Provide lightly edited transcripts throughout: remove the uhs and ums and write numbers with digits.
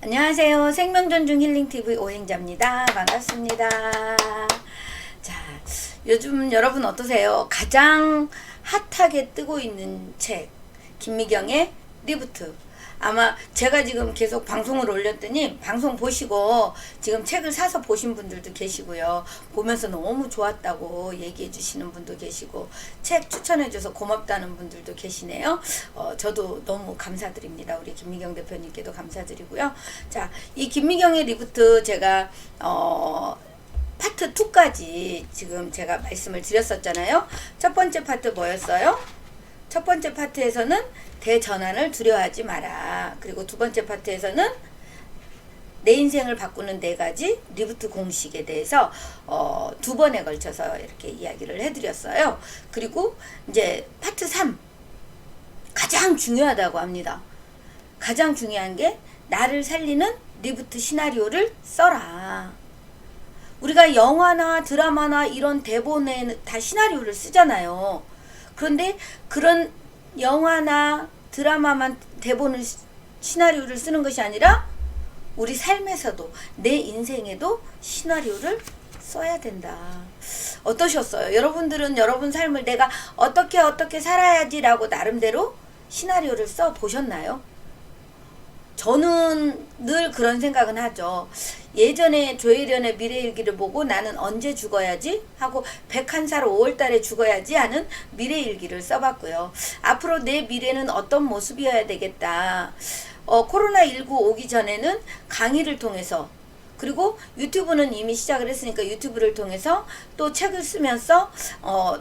안녕하세요. 생명존중 힐링TV 오행자입니다. 반갑습니다. 자, 요즘 여러분 어떠세요? 가장 핫하게 뜨고 있는 책, 김미경의 리부트. 아마 제가 지금 계속 방송을 올렸더니 방송 보시고 지금 책을 사서 보신 분들도 계시고요. 보면서 너무 좋았다고 얘기해 주시는 분도 계시고 책 추천해 줘서 고맙다는 분들도 계시네요. 저도 너무 감사드립니다. 우리 김미경 대표님께도 감사드리고요. 자, 이 김미경의 리부트 제가 파트 2까지 지금 제가 말씀을 드렸었잖아요. 첫 번째 파트 뭐였어요? 첫 번째 파트에서는 대전환을 두려워하지 마라. 그리고 두 번째 파트에서는 내 인생을 바꾸는 4가지 리부트 공식에 대해서 두 번에 걸쳐서 이렇게 이야기를 해드렸어요. 그리고 이제 파트 3 가장 중요하다고 합니다. 가장 중요한 게 나를 살리는 리부트 시나리오를 써라. 우리가 영화나 드라마나 이런 대본에 다 시나리오를 쓰잖아요. 그런데 그런 영화나 드라마만 대본을 시나리오를 쓰는 것이 아니라 우리 삶에서도 내 인생에도 시나리오를 써야 된다. 어떠셨어요? 여러분들은 여러분 삶을 내가 어떻게 살아야지라고 나름대로 시나리오를 써 보셨나요? 저는 늘 그런 생각은 하죠. 예전에 조혜련의 미래일기를 보고 나는 언제 죽어야지 하고 101살 5월달에 죽어야지 하는 미래일기를 써봤고요. 앞으로 내 미래는 어떤 모습이어야 되겠다. 코로나19 오기 전에는 강의를 통해서 그리고 유튜브는 이미 시작을 했으니까 유튜브를 통해서 또 책을 쓰면서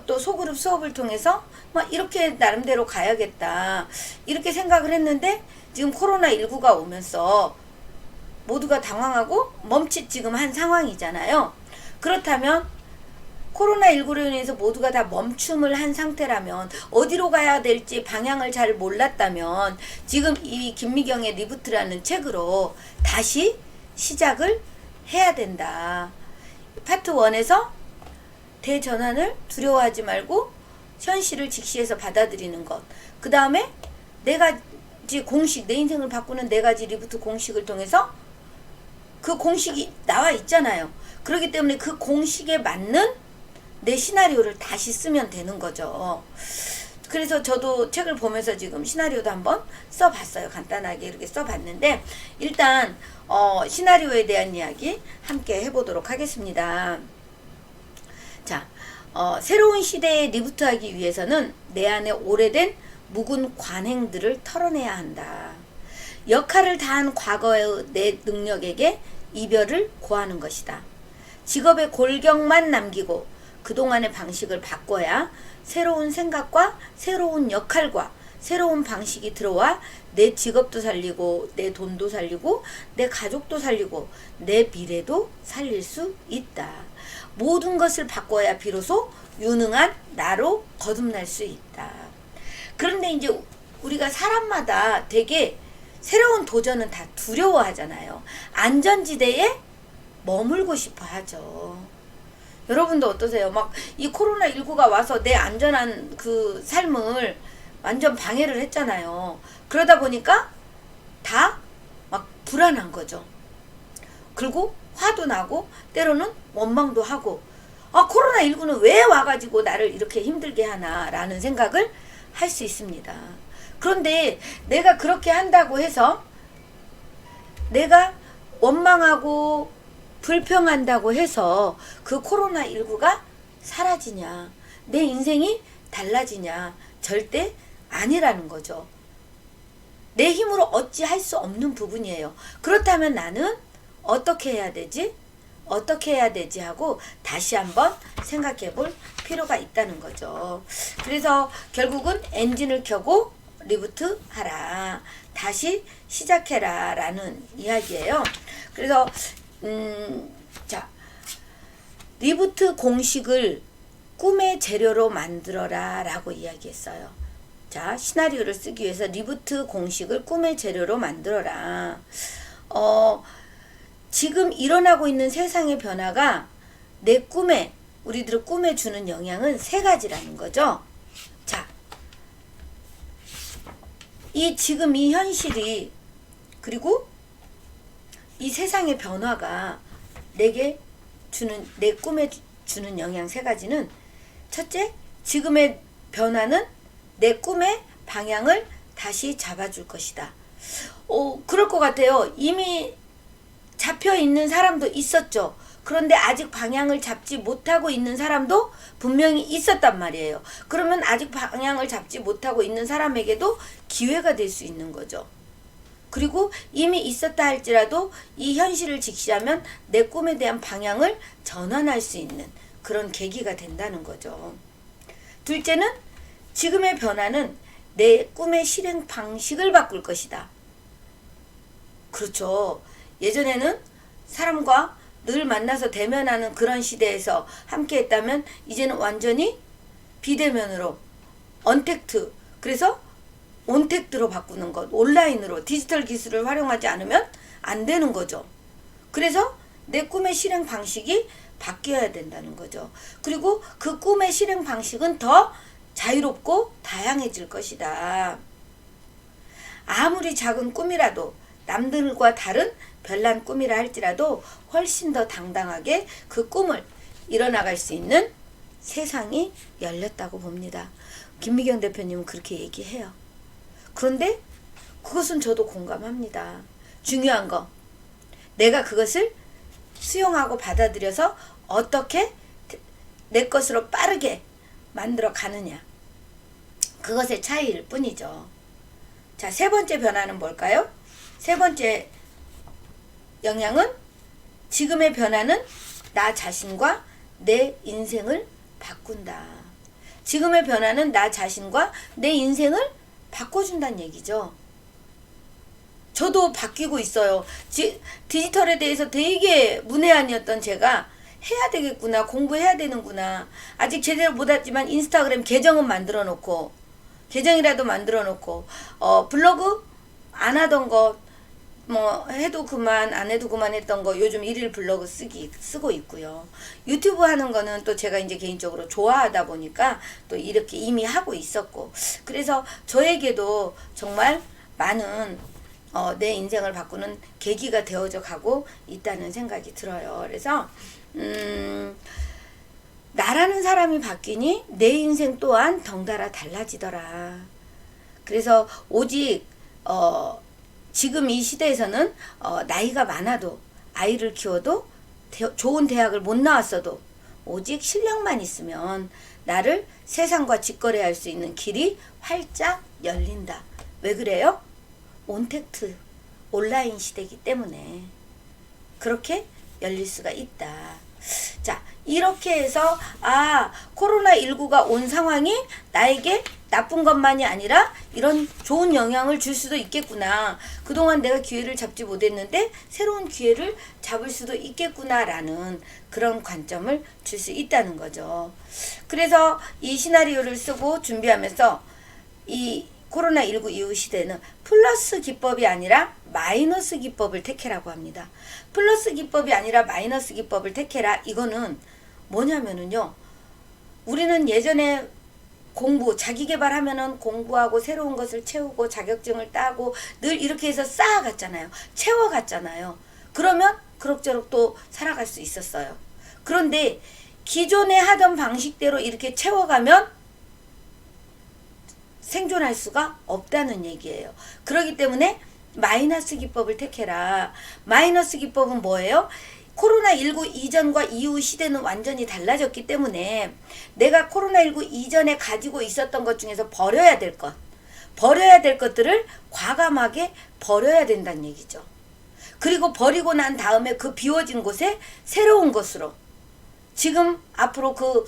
또 소그룹 수업을 통해서 막 이렇게 나름대로 가야겠다. 이렇게 생각을 했는데 지금 코로나19가 오면서 모두가 당황하고 멈칫 지금 한 상황이잖아요. 그렇다면 코로나19로 인해서 모두가 다 멈춤을 한 상태라면 어디로 가야 될지 방향을 잘 몰랐다면 지금 이 김미경의 리부트라는 책으로 다시 시작을 해야 된다. 파트 1에서 대전환을 두려워하지 말고 현실을 직시해서 받아들이는 것. 그 다음에 4가지 공식, 내 인생을 바꾸는 4가지 리부트 공식을 통해서 그 공식이 나와 있잖아요. 그렇기 때문에 그 공식에 맞는 내 시나리오를 다시 쓰면 되는 거죠. 그래서 저도 책을 보면서 지금 시나리오도 한번 써봤어요. 간단하게 이렇게 써봤는데 일단 시나리오에 대한 이야기 함께 해보도록 하겠습니다. 자, 새로운 시대에 리부트하기 위해서는 내 안에 오래된 묵은 관행들을 털어내야 한다. 역할을 다한 과거의 내 능력에게 이별을 고하는 것이다. 직업의 골격만 남기고 그동안의 방식을 바꿔야 새로운 생각과 새로운 역할과 새로운 방식이 들어와 내 직업도 살리고 내 돈도 살리고 내 가족도 살리고 내 미래도 살릴 수 있다. 모든 것을 바꿔야 비로소 유능한 나로 거듭날 수 있다. 그런데 이제 우리가 사람마다 되게 새로운 도전은 다 두려워하잖아요. 안전지대에 머물고 싶어 하죠. 여러분도 어떠세요? 막 이 코로나19가 와서 내 안전한 그 삶을 완전 방해를 했잖아요. 그러다 보니까 다 막 불안한 거죠. 그리고 화도 나고 때로는 원망도 하고 코로나19는 왜 와가지고 나를 이렇게 힘들게 하나 라는 생각을 할 수 있습니다. 그런데 내가 그렇게 한다고 해서 내가 원망하고 불평한다고 해서 그 코로나19가 사라지냐, 내 인생이 달라지냐, 절대 아니라는 거죠. 내 힘으로 어찌할 수 없는 부분이에요. 그렇다면 나는 어떻게 해야 되지? 어떻게 해야 되지 하고 다시 한번 생각해 볼 필요가 있다는 거죠. 그래서 결국은 엔진을 켜고 리부트 하라. 다시 시작해라 라는 이야기예요. 그래서 자, 리부트 공식을 꿈의 재료로 만들어라 라고 이야기했어요. 자, 시나리오를 쓰기 위해서 리부트 공식을 꿈의 재료로 만들어라. 지금 일어나고 있는 세상의 변화가 내 꿈에, 우리들 꿈에 주는 영향은 3가지라는 거죠. 자, 지금 이 현실이, 그리고 이 세상의 변화가 내게 주는, 내 꿈에 주는 영향 세 가지는, 첫째, 지금의 변화는 내 꿈의 방향을 다시 잡아줄 것이다. 그럴 것 같아요. 이미 잡혀 있는 사람도 있었죠. 그런데 아직 방향을 잡지 못하고 있는 사람도 분명히 있었단 말이에요. 그러면 아직 방향을 잡지 못하고 있는 사람에게도 기회가 될 수 있는 거죠. 그리고 이미 있었다 할지라도 이 현실을 직시하면 내 꿈에 대한 방향을 전환할 수 있는 그런 계기가 된다는 거죠. 둘째는, 지금의 변화는 내 꿈의 실행 방식을 바꿀 것이다. 그렇죠. 예전에는 사람과 늘 만나서 대면하는 그런 시대에서 함께 했다면 이제는 완전히 비대면으로, 언택트, 그래서 온택트로 바꾸는 것, 온라인으로, 디지털 기술을 활용하지 않으면 안 되는 거죠. 그래서 내 꿈의 실행 방식이 바뀌어야 된다는 거죠. 그리고 그 꿈의 실행 방식은 더 자유롭고 다양해질 것이다. 아무리 작은 꿈이라도, 남들과 다른 별난 꿈이라 할지라도 훨씬 더 당당하게 그 꿈을 이뤄나갈 수 있는 세상이 열렸다고 봅니다. 김미경 대표님은 그렇게 얘기해요. 그런데 그것은 저도 공감합니다. 중요한 거, 내가 그것을 수용하고 받아들여서 어떻게 내 것으로 빠르게 만들어 가느냐, 그것의 차이일 뿐이죠. 자, 세 번째 변화는 뭘까요? 세 번째 영향은, 지금의 변화는 나 자신과 내 인생을 바꾼다. 지금의 변화는 나 자신과 내 인생을 바꿔준다는 얘기죠. 저도 바뀌고 있어요. 디지털에 대해서 되게 문외한이었던 제가 해야 되겠구나, 공부해야 되는구나. 아직 제대로 못했지만 인스타그램 계정은 만들어 놓고, 계정이라도 만들어 놓고, 블로그 안 하던 거, 해도 그만 안 해도 그만 했던 거 요즘 일일 블로그 쓰고 있고요. 유튜브 하는 거는 또 제가 이제 개인적으로 좋아하다 보니까 또 이렇게 이미 하고 있었고, 그래서 저에게도 정말 많은 내 인생을 바꾸는 계기가 되어져 가고 있다는 생각이 들어요. 그래서 나라는 사람이 바뀌니 내 인생 또한 덩달아 달라지더라. 그래서 오직 지금 이 시대에서는 나이가 많아도, 아이를 키워도, 좋은 대학을 못 나왔어도 오직 실력만 있으면 나를 세상과 직거래할 수 있는 길이 활짝 열린다. 왜 그래요? 온택트, 온라인 시대이기 때문에 그렇게 열릴 수가 있다. 자, 이렇게 해서 코로나19가 온 상황이 나에게 나쁜 것만이 아니라 이런 좋은 영향을 줄 수도 있겠구나. 그동안 내가 기회를 잡지 못했는데 새로운 기회를 잡을 수도 있겠구나라는 그런 관점을 줄 수 있다는 거죠. 그래서 이 시나리오를 쓰고 준비하면서 이 코로나19 이후 시대는 플러스 기법이 아니라 마이너스 기법을 택해라고 합니다. 플러스 기법이 아니라 마이너스 기법을 택해라. 이거는 뭐냐면은요, 우리는 예전에 자기개발 하면은 공부하고 새로운 것을 채우고 자격증을 따고 늘 이렇게 해서 쌓아갔잖아요. 채워갔잖아요. 그러면 그럭저럭 또 살아갈 수 있었어요. 그런데 기존에 하던 방식대로 이렇게 채워가면 생존할 수가 없다는 얘기예요. 그렇기 때문에 마이너스 기법을 택해라. 마이너스 기법은 뭐예요? 코로나19 이전과 이후 시대는 완전히 달라졌기 때문에 내가 코로나19 이전에 가지고 있었던 것 중에서 버려야 될 것들을 과감하게 버려야 된다는 얘기죠. 그리고 버리고 난 다음에 그 비워진 곳에 새로운 것으로, 지금 앞으로 그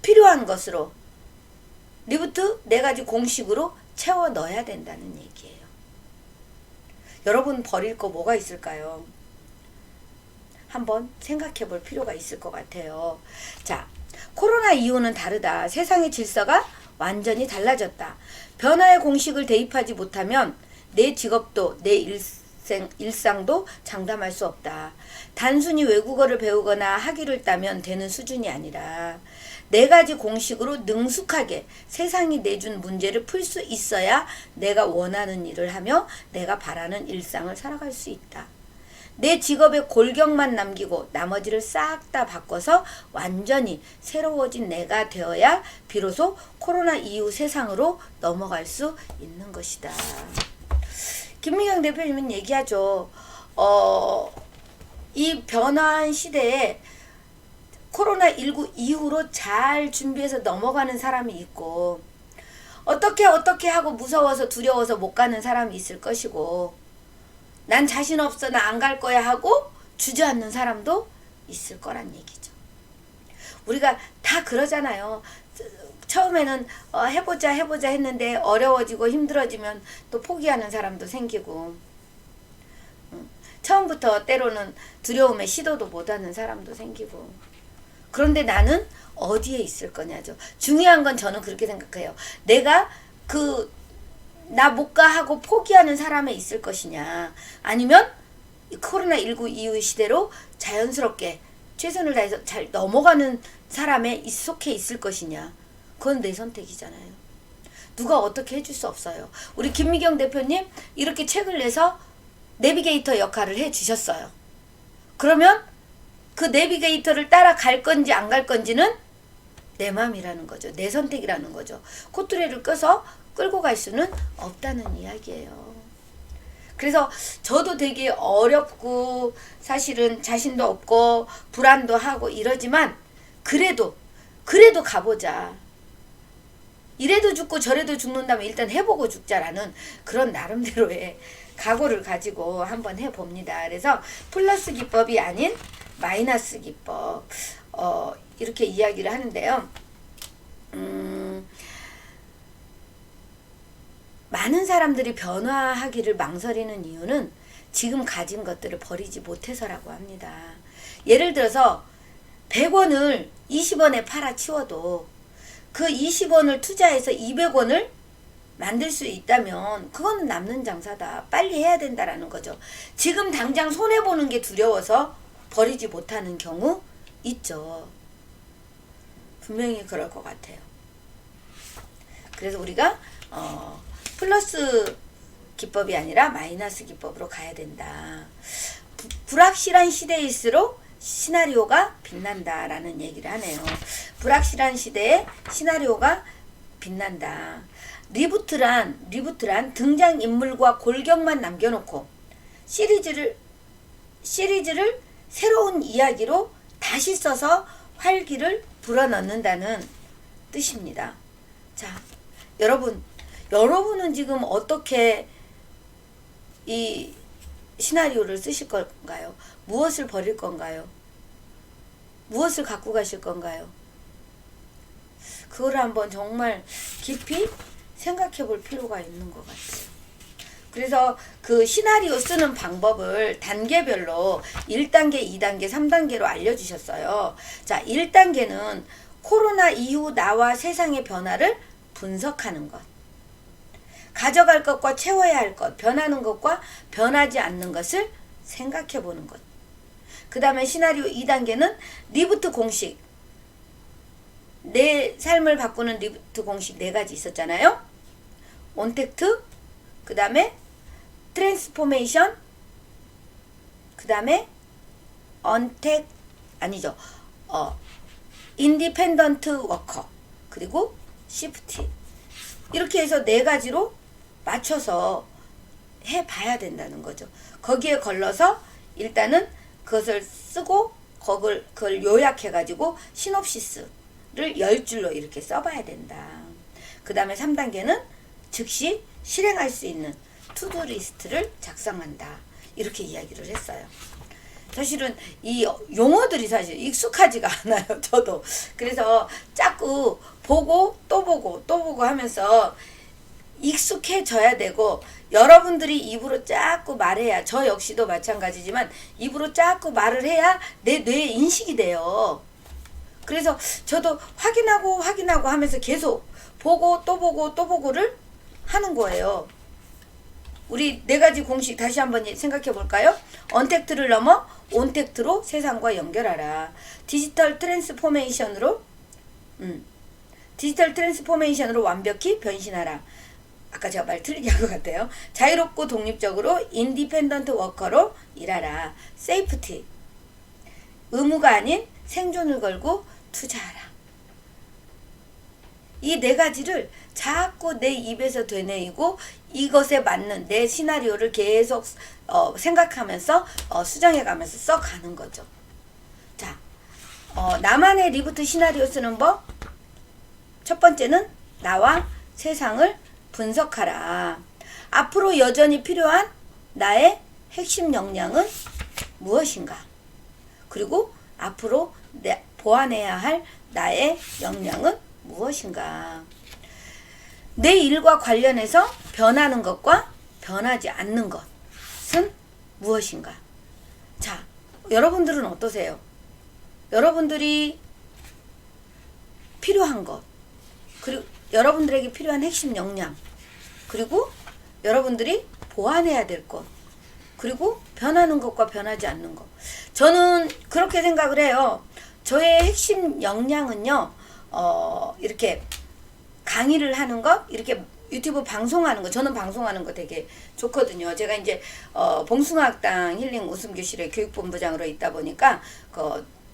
필요한 것으로 리부트 4가지 공식으로 채워 넣어야 된다는 얘기예요. 여러분, 버릴 거 뭐가 있을까요? 한번 생각해 볼 필요가 있을 것 같아요. 자, 코로나 이후는 다르다. 세상의 질서가 완전히 달라졌다. 변화의 공식을 대입하지 못하면 내 직업도 내 일상도 장담할 수 없다. 단순히 외국어를 배우거나 학위를 따면 되는 수준이 아니라 4가지 공식으로 능숙하게 세상이 내준 문제를 풀 수 있어야 내가 원하는 일을 하며 내가 바라는 일상을 살아갈 수 있다. 내 직업에 골격만 남기고 나머지를 싹 다 바꿔서 완전히 새로워진 내가 되어야 비로소 코로나 이후 세상으로 넘어갈 수 있는 것이다. 김미경 대표님은 얘기하죠. 이 변화한 시대에 코로나19 이후로 잘 준비해서 넘어가는 사람이 있고, 어떻게 하고 무서워서 두려워서 못 가는 사람이 있을 것이고, 난 자신 없어 나 안 갈 거야 하고 주저앉는 사람도 있을 거란 얘기죠. 우리가 다 그러잖아요. 처음에는 해보자 했는데 어려워지고 힘들어지면 또 포기하는 사람도 생기고, 처음부터 때로는 두려움에 시도도 못하는 사람도 생기고. 그런데 나는 어디에 있을 거냐죠. 중요한 건 저는 그렇게 생각해요. 내가 나 못 가 하고 포기하는 사람에 있을 것이냐, 아니면 코로나19 이후 시대로 자연스럽게 최선을 다해서 잘 넘어가는 사람에 속해 있을 것이냐. 그건 내 선택이잖아요. 누가 어떻게 해줄 수 없어요. 우리 김미경 대표님 이렇게 책을 내서 내비게이터 역할을 해주셨어요. 그러면 그 내비게이터를 따라갈 건지 안 갈 건지는 내 맘이라는 거죠. 내 선택이라는 거죠. 코트레를 껴서 끌고 갈 수는 없다는 이야기예요. 그래서 저도 되게 어렵고 사실은 자신도 없고 불안도 하고 이러지만 그래도 가보자. 이래도 죽고 저래도 죽는다면 일단 해보고 죽자라는 그런 나름대로의 각오를 가지고 한번 해봅니다. 그래서 플러스 기법이 아닌 마이너스 기법, 이렇게 이야기를 하는데요. 많은 사람들이 변화하기를 망설이는 이유는 지금 가진 것들을 버리지 못해서라고 합니다. 예를 들어서 100원을 20원에 팔아치워도 그 20원을 투자해서 200원을 만들 수 있다면 그거는 남는 장사다. 빨리 해야 된다라는 거죠. 지금 당장 손해보는 게 두려워서 버리지 못하는 경우 있죠. 분명히 그럴 것 같아요. 그래서 우리가 플러스 기법이 아니라 마이너스 기법으로 가야 된다. 불확실한 시대일수록 시나리오가 빛난다라는 얘기를 하네요. 불확실한 시대에 시나리오가 빛난다. 리부트란 등장인물과 골격만 남겨놓고 시리즈를 새로운 이야기로 다시 써서 활기를 불어넣는다는 뜻입니다. 자, 여러분은 지금 어떻게 이 시나리오를 쓰실 건가요? 무엇을 버릴 건가요? 무엇을 갖고 가실 건가요? 그거를 한번 정말 깊이 생각해 볼 필요가 있는 것 같아요. 그래서 그 시나리오 쓰는 방법을 단계별로 1단계, 2단계, 3단계로 알려주셨어요. 자, 1단계는 코로나 이후 나와 세상의 변화를 분석하는 것. 가져갈 것과 채워야 할 것, 변하는 것과 변하지 않는 것을 생각해 보는 것. 그 다음에 시나리오 2단계는 리부트 공식. 내 삶을 바꾸는 리부트 공식 4가지 있었잖아요. 온택트, 그 다음에 트랜스포메이션, 그 다음에 인디펜던트 워커, 그리고 시프트. 이렇게 해서 4가지로 맞춰서 해봐야 된다는 거죠. 거기에 걸러서 일단은 그것을 쓰고 그걸 요약해가지고 시놉시스를 10줄로 이렇게 써봐야 된다. 그 다음에 3단계는 즉시 실행할 수 있는 투두 리스트를 작성한다. 이렇게 이야기를 했어요. 사실은 이 용어들이 사실 익숙하지가 않아요. 저도. 그래서 자꾸 보고 또 보고 또 보고 하면서 익숙해져야 되고, 여러분들이 입으로 자꾸 말해야, 저 역시도 마찬가지지만 입으로 자꾸 말을 해야 내 뇌에 인식이 돼요. 그래서 저도 확인하고 하면서 계속 보고 또 보고 또 보고를 하는 거예요. 우리 4가지 공식 다시 한번 생각해 볼까요? 언택트를 넘어 온택트로 세상과 연결하라. 디지털 트랜스포메이션으로 완벽히 변신하라. 아까 제가 말 틀리게 한 것 같아요. 자유롭고 독립적으로 인디펜던트 워커로 일하라. 세이프티. 의무가 아닌 생존을 걸고 투자하라. 이 네 가지를 자꾸 내 입에서 되뇌이고 이것에 맞는 내 시나리오를 계속 생각하면서 수정해가면서 써가는 거죠. 자, 나만의 리부트 시나리오 쓰는 법. 첫 번째는 나와 세상을 분석하라. 앞으로 여전히 필요한 나의 핵심 역량은 무엇인가? 그리고 앞으로 보완해야 할 나의 역량은 무엇인가? 내 일과 관련해서 변하는 것과 변하지 않는 것은 무엇인가? 자, 여러분들은 어떠세요? 여러분들이 필요한 것, 그리고 여러분들에게 필요한 핵심 역량, 그리고 여러분들이 보완해야 될 것, 그리고 변하는 것과 변하지 않는 것. 저는 그렇게 생각을 해요. 저의 핵심 역량은요, 이렇게 강의를 하는 것, 이렇게 유튜브 방송하는 거, 저는 방송하는 거 되게 좋거든요. 제가 이제 봉숭아학당 힐링 웃음교실의 교육본부장으로 있다 보니까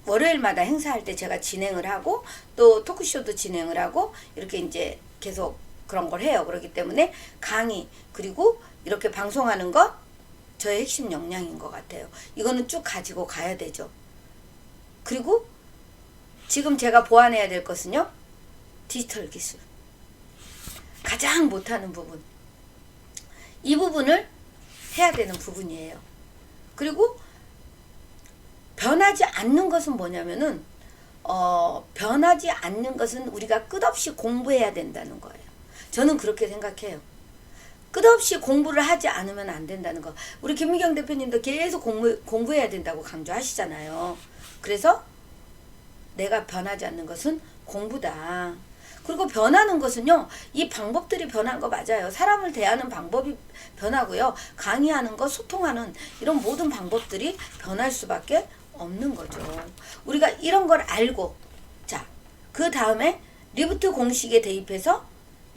월요일마다 행사할 때 제가 진행을 하고 또 토크쇼도 진행을 하고 이렇게 이제 계속 그런 걸 해요. 그렇기 때문에 강의 그리고 이렇게 방송하는 것 저의 핵심 역량인 것 같아요. 이거는 쭉 가지고 가야 되죠. 그리고 지금 제가 보완해야 될 것은요, 디지털 기술. 가장 못하는 부분. 이 부분을 해야 되는 부분이에요. 그리고 변하지 않는 것은 뭐냐면은 변하지 않는 것은 우리가 끝없이 공부해야 된다는 거예요. 저는 그렇게 생각해요. 끝없이 공부를 하지 않으면 안 된다는 거. 우리 김미경 대표님도 계속 공부해야 된다고 강조하시잖아요. 그래서 내가 변하지 않는 것은 공부다. 그리고 변하는 것은요, 이 방법들이 변한 거 맞아요. 사람을 대하는 방법이 변하고요. 강의하는 거, 소통하는 이런 모든 방법들이 변할 수밖에 없는 거죠. 우리가 이런 걸 알고, 자, 그 다음에 리부트 공식에 대입해서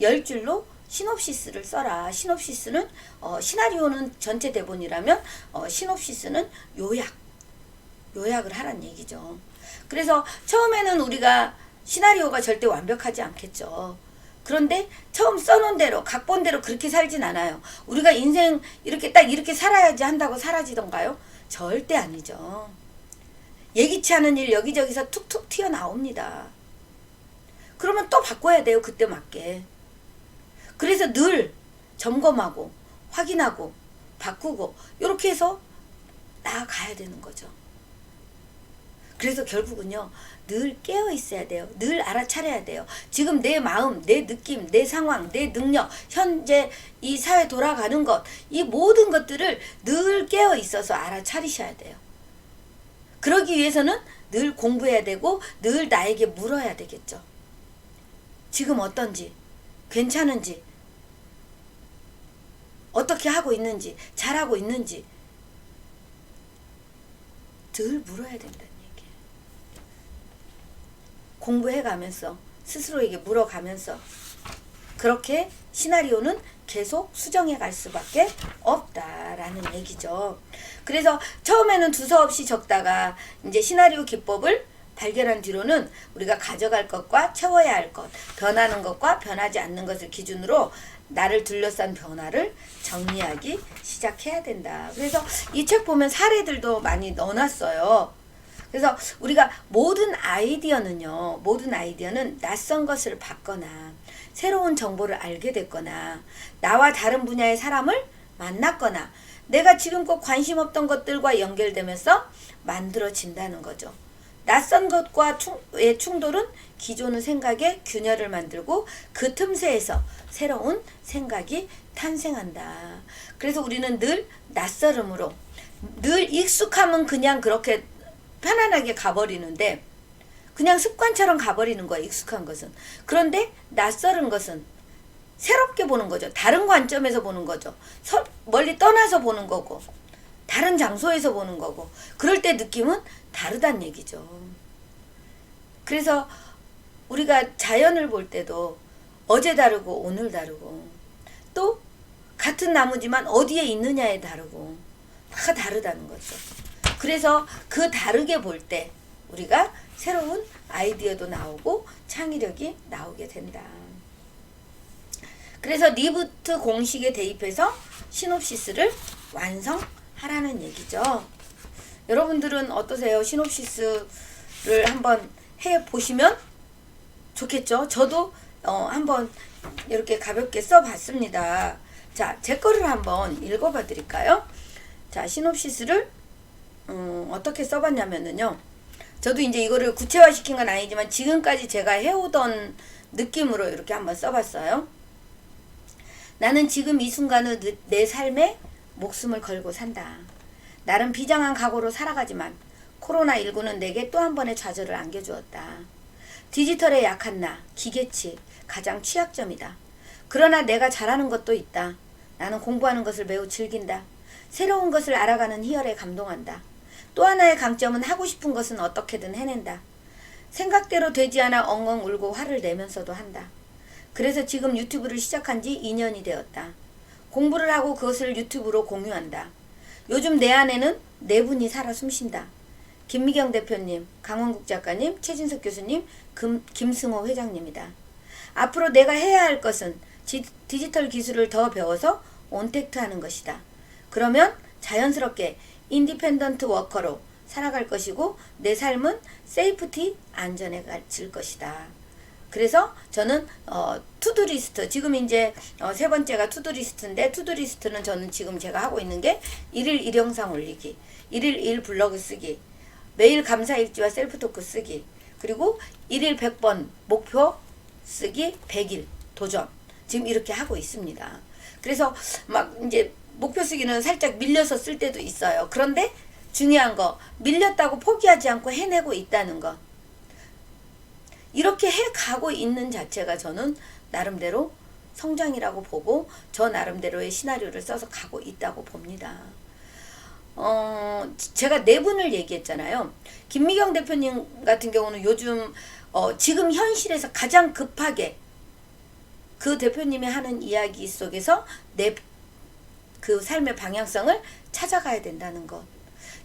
10줄로 시놉시스를 써라. 시놉시스는 시나리오는 전체 대본이라면 시놉시스는 요약을 하란 얘기죠. 그래서 처음에는 우리가 시나리오가 절대 완벽하지 않겠죠. 그런데 처음 써놓은 대로 각본대로 그렇게 살진 않아요. 우리가 인생 이렇게 딱 이렇게 살아야지 한다고 사라지던가요? 절대 아니죠. 예기치 않은 일 여기저기서 툭툭 튀어나옵니다. 그러면 또 바꿔야 돼요. 그때 맞게. 그래서 늘 점검하고 확인하고 바꾸고 이렇게 해서 나아가야 되는 거죠. 그래서 결국은요, 늘 깨어 있어야 돼요. 늘 알아차려야 돼요. 지금 내 마음, 내 느낌, 내 상황, 내 능력, 현재 이 사회 돌아가는 것, 이 모든 것들을 늘 깨어 있어서 알아차리셔야 돼요. 그러기 위해서는 늘 공부해야 되고 늘 나에게 물어야 되겠죠. 지금 어떤지, 괜찮은지, 어떻게 하고 있는지, 잘하고 있는지 늘 물어야 된다는 얘기예요. 공부해가면서 스스로에게 물어가면서 그렇게 시나리오는 계속 수정해 갈 수밖에 없다라는 얘기죠. 그래서 처음에는 두서없이 적다가 이제 시나리오 기법을 발견한 뒤로는 우리가 가져갈 것과 채워야 할 것, 변하는 것과 변하지 않는 것을 기준으로 나를 둘러싼 변화를 정리하기 시작해야 된다. 그래서 이 책 보면 사례들도 많이 넣어놨어요. 그래서 우리가 모든 아이디어는 낯선 것을 받거나 새로운 정보를 알게 됐거나 나와 다른 분야의 사람을 만났거나 내가 지금껏 관심 없던 것들과 연결되면서 만들어진다는 거죠. 낯선 것과의 충돌은 기존의 생각에 균열을 만들고 그 틈새에서 새로운 생각이 탄생한다. 그래서 우리는 늘 낯설음으로, 늘 익숙함은 그냥 그렇게 편안하게 가버리는데 그냥 습관처럼 가버리는 거야, 익숙한 것은. 그런데 낯설은 것은 새롭게 보는 거죠. 다른 관점에서 보는 거죠. 멀리 떠나서 보는 거고 다른 장소에서 보는 거고 그럴 때 느낌은 다르단 얘기죠. 그래서 우리가 자연을 볼 때도 어제 다르고 오늘 다르고 또 같은 나무지만 어디에 있느냐에 다르고 다 다르다는 거죠. 그래서 그 다르게 볼 때 우리가 새로운 아이디어도 나오고 창의력이 나오게 된다. 그래서 리부트 공식에 대입해서 시놉시스를 완성하라는 얘기죠. 여러분들은 어떠세요? 시놉시스를 한번 해보시면 좋겠죠? 저도 한번 이렇게 가볍게 써봤습니다. 자, 제 거를 한번 읽어봐 드릴까요? 자, 시놉시스를 어떻게 써봤냐면요. 저도 이제 이거를 구체화시킨 건 아니지만 지금까지 제가 해오던 느낌으로 이렇게 한번 써봤어요. 나는 지금 이 순간을 내 삶에 목숨을 걸고 산다. 나름 비장한 각오로 살아가지만 코로나19는 내게 또 한 번의 좌절을 안겨주었다. 디지털에 약한 나, 기계치, 가장 취약점이다. 그러나 내가 잘하는 것도 있다. 나는 공부하는 것을 매우 즐긴다. 새로운 것을 알아가는 희열에 감동한다. 또 하나의 강점은 하고 싶은 것은 어떻게든 해낸다. 생각대로 되지 않아 엉엉 울고 화를 내면서도 한다. 그래서 지금 유튜브를 시작한 지 2년이 되었다. 공부를 하고 그것을 유튜브로 공유한다. 요즘 내 안에는 네 분이 살아 숨쉰다. 김미경 대표님, 강원국 작가님, 최진석 교수님, 김승호 회장님이다. 앞으로 내가 해야 할 것은 디지털 기술을 더 배워서 온택트하는 것이다. 그러면 자연스럽게 인디펜던트 워커로 살아갈 것이고 내 삶은 세이프티 안전해질 것이다. 그래서 저는 투두리스트, 지금 이제 세 번째가 투두리스트인데, 투두리스트는 저는 지금 제가 하고 있는 게 1일 1영상 올리기, 1일 1 블로그 쓰기, 매일 감사일지와 셀프토크 쓰기, 그리고 1일 100번 목표 쓰기 100일 도전, 지금 이렇게 하고 있습니다. 그래서 막 이제 목표 쓰기는 살짝 밀려서 쓸 때도 있어요. 그런데 중요한 거, 밀렸다고 포기하지 않고 해내고 있다는 것, 이렇게 해가고 있는 자체가 저는 나름대로 성장이라고 보고 저 나름대로의 시나리오를 써서 가고 있다고 봅니다. 제가 네 분을 얘기했잖아요. 김미경 대표님 같은 경우는 요즘 지금 현실에서 가장 급하게 그 대표님이 하는 이야기 속에서 내 그 삶의 방향성을 찾아가야 된다는 것.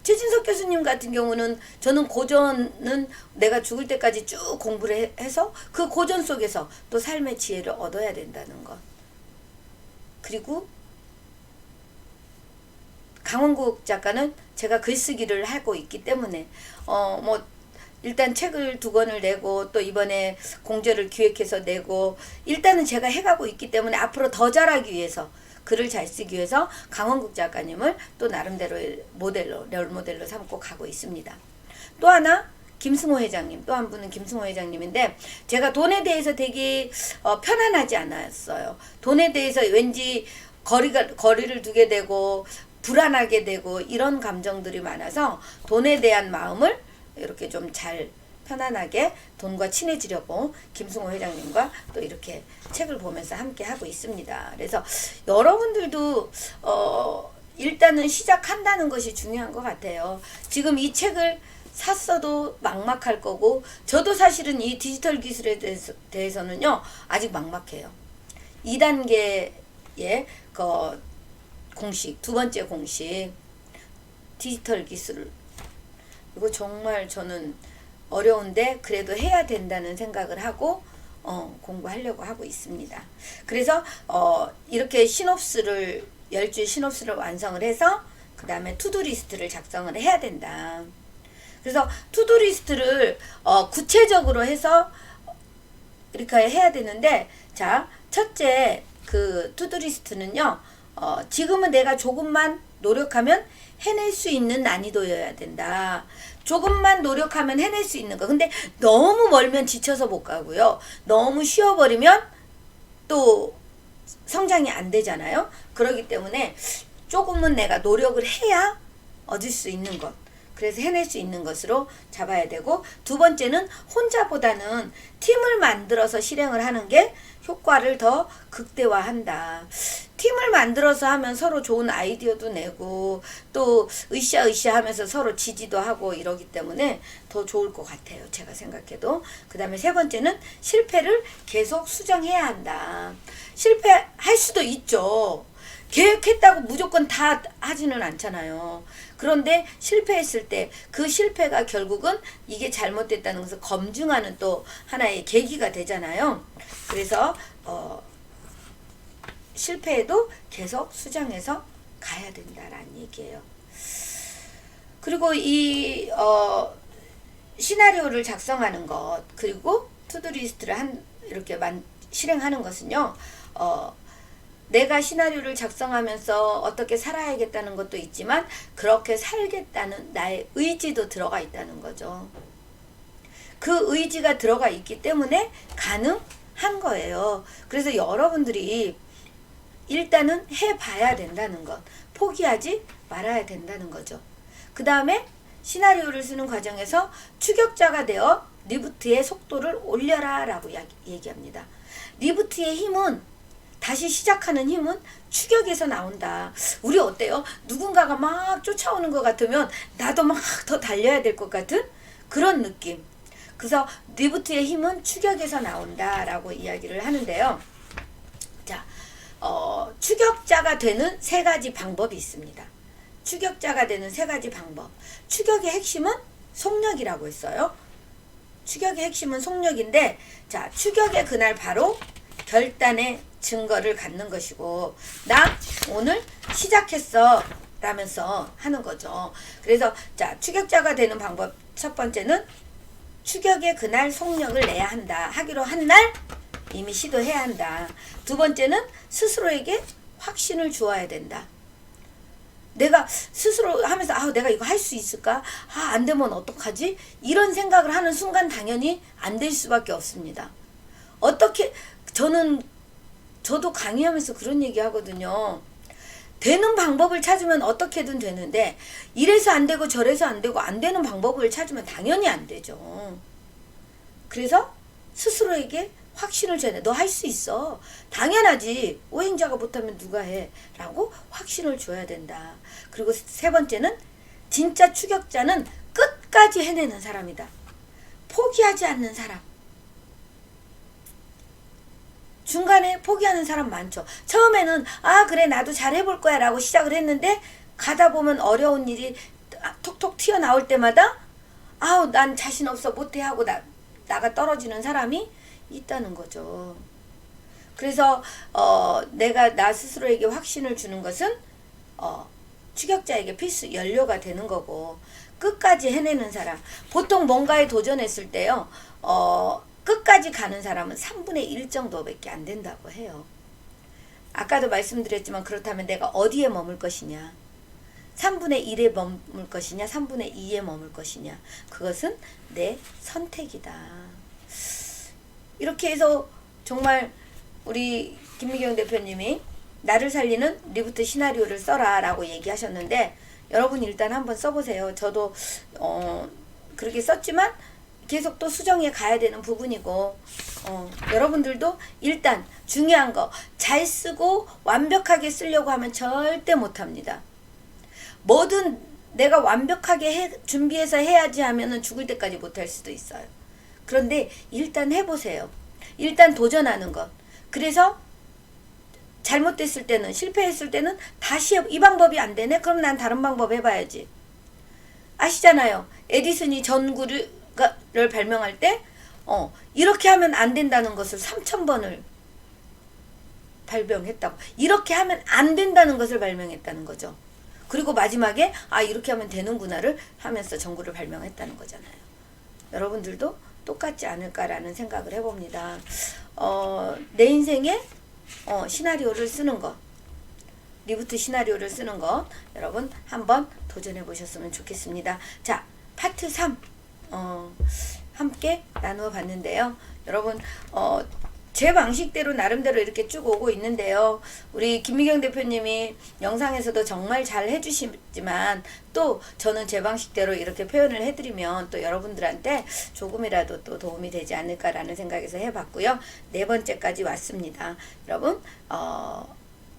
최진석 교수님 같은 경우는 저는 고전은 내가 죽을 때까지 쭉 공부를 해서 그 고전 속에서 또 삶의 지혜를 얻어야 된다는 것. 그리고 강원국 작가는 제가 글쓰기를 하고 있기 때문에 뭐 일단 책을 2권을 내고 또 이번에 공저를 기획해서 내고 일단은 제가 해가고 있기 때문에 앞으로 더 잘하기 위해서, 글을 잘 쓰기 위해서 강원국 작가님을 또 나름대로의 모델로, 롤모델로 삼고 가고 있습니다. 또 하나 김승호 회장님, 또 한 분은 김승호 회장님인데, 제가 돈에 대해서 되게 편안하지 않았어요. 돈에 대해서 왠지 거리를 두게 되고 불안하게 되고 이런 감정들이 많아서 돈에 대한 마음을 이렇게 좀 잘 편안하게 돈과 친해지려고 김승호 회장님과 또 이렇게 책을 보면서 함께 하고 있습니다. 그래서 여러분들도 일단은 시작한다는 것이 중요한 것 같아요. 지금 이 책을 샀어도 막막할 거고, 저도 사실은 이 디지털 기술에 대해서는요 아직 막막해요. 2단계의 그 공식, 2번째 공식, 디지털 기술, 이거 정말 저는 어려운데 그래도 해야 된다는 생각을 하고 공부하려고 하고 있습니다. 그래서 이렇게 시놉스를 10줄 시놉스를 완성을 해서 그 다음에 투두리스트를 작성을 해야 된다. 그래서 투두리스트를 구체적으로 해서 이렇게 해야 되는데, 자, 첫째 그 투두리스트는요 지금은 내가 조금만 노력하면 해낼 수 있는 난이도여야 된다. 조금만 노력하면 해낼 수 있는 거. 근데 너무 멀면 지쳐서 못 가고요. 너무 쉬어버리면 또 성장이 안 되잖아요. 그렇기 때문에 조금은 내가 노력을 해야 얻을 수 있는 것. 그래서 해낼 수 있는 것으로 잡아야 되고, 두 번째는 혼자보다는 팀을 만들어서 실행을 하는 게 효과를 더 극대화한다. 팀을 만들어서 하면 서로 좋은 아이디어도 내고 또 으쌰으쌰 하면서 서로 지지도 하고 이러기 때문에 더 좋을 것 같아요. 제가 생각해도. 그 다음에 세 번째는 실패를 계속 수정해야 한다. 실패할 수도 있죠. 계획했다고 무조건 다 하지는 않잖아요. 그런데 실패했을 때 그 실패가 결국은 이게 잘못됐다는 것을 검증하는 또 하나의 계기가 되잖아요. 그래서 실패해도 계속 수정해서 가야 된다라는 얘기예요. 그리고 이 시나리오를 작성하는 것, 그리고 투두리스트를 이렇게 실행하는 것은요. 내가 시나리오를 작성하면서 어떻게 살아야겠다는 것도 있지만 그렇게 살겠다는 나의 의지도 들어가 있다는 거죠. 그 의지가 들어가 있기 때문에 가능한 거예요. 그래서 여러분들이 일단은 해봐야 된다는 것, 포기하지 말아야 된다는 거죠. 그 다음에 시나리오를 쓰는 과정에서 추격자가 되어 리부트의 속도를 올려라 라고 얘기합니다. 리부트의 힘은, 다시 시작하는 힘은 추격에서 나온다. 우리 어때요? 누군가가 막 쫓아오는 것 같으면 나도 막 더 달려야 될 것 같은 그런 느낌. 그래서 리부트의 힘은 추격에서 나온다 라고 이야기를 하는데요. 자, 추격자가 되는 세 가지 방법이 있습니다. 추격자가 되는 세 가지 방법. 추격의 핵심은 속력이라고 했어요. 추격의 핵심은 속력인데, 자, 추격의 그날 바로 결단의 증거를 갖는 것이고, 나 오늘 시작했어 라면서 하는 거죠. 그래서 자, 추격자가 되는 방법 첫 번째는 추격의 그날 속력을 내야 한다. 하기로 한 날 이미 시도해야 한다. 두 번째는 스스로에게 확신을 주어야 된다. 내가 스스로 하면서 내가 이거 할 수 있을까? 안 되면 어떡하지? 이런 생각을 하는 순간 당연히 안 될 수밖에 없습니다. 어떻게, 저도 강의하면서 그런 얘기 하거든요. 되는 방법을 찾으면 어떻게든 되는데 이래서 안 되고 저래서 안 되고 안 되는 방법을 찾으면 당연히 안 되죠. 그래서 스스로에게 확신을 줘야 돼. 너 할 수 있어. 당연하지. 오행자가 못하면 누가 해? 라고 확신을 줘야 된다. 그리고 세 번째는 진짜 추격자는 끝까지 해내는 사람이다. 포기하지 않는 사람. 중간에 포기하는 사람 많죠. 처음에는 그래 나도 잘 해볼 거야 라고 시작을 했는데 가다 보면 어려운 일이 톡톡 튀어나올 때마다 난 자신 없어 못해 하고 나가 떨어지는 사람이 있다는 거죠. 그래서 내가 나 스스로에게 확신을 주는 것은 추격자에게 필수 연료가 되는 거고, 끝까지 해내는 사람. 보통 뭔가에 도전했을 때요. 끝까지 가는 사람은 3분의 1 정도밖에 안 된다고 해요. 아까도 말씀드렸지만 그렇다면 내가 어디에 머물 것이냐. 3분의 1에 머물 것이냐 3분의 2에 머물 것이냐. 그것은 내 선택이다. 이렇게 해서 정말 우리 김미경 대표님이 나를 살리는 리부트 시나리오를 써라 라고 얘기하셨는데, 여러분 일단 한번 써보세요. 저도 그렇게 썼지만 계속 또 수정해 가야 되는 부분이고, 여러분들도 일단 중요한 거 잘 쓰고 완벽하게 쓰려고 하면 절대 못합니다. 뭐든 내가 완벽하게 준비해서 해야지 하면은 죽을 때까지 못할 수도 있어요. 그런데 일단 해보세요. 일단 도전하는 것. 그래서 잘못됐을 때는, 실패했을 때는 다시 이 방법이 안 되네? 그럼 난 다른 방법 해봐야지. 아시잖아요. 에디슨이 전구를 발명할 때 이렇게 하면 안 된다는 것을 3000번을 발명했다고. 이렇게 하면 안 된다는 것을 발명했다는 거죠. 그리고 마지막에 이렇게 하면 되는구나를 하면서 전구를 발명했다는 거잖아요. 여러분들도 똑같지 않을까라는 생각을 해봅니다. 내 인생에 시나리오를 쓰는 것, 리부트 시나리오를 쓰는 것, 여러분 한번 도전해 보셨으면 좋겠습니다. 자, 파트 3 함께 나누어 봤는데요. 여러분 제 방식대로 나름대로 이렇게 쭉 오고 있는데요. 우리 김미경 대표님이 영상에서도 정말 잘 해주시지만 또 저는 제 방식대로 이렇게 표현을 해드리면 또 여러분들한테 조금이라도 또 도움이 되지 않을까라는 생각에서 해봤고요. 네 번째까지 왔습니다. 여러분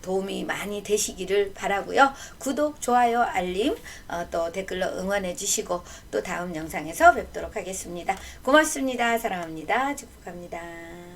도움이 많이 되시기를 바라고요. 구독, 좋아요, 알림, 또 댓글로 응원해 주시고 또 다음 영상에서 뵙도록 하겠습니다. 고맙습니다. 사랑합니다. 축복합니다.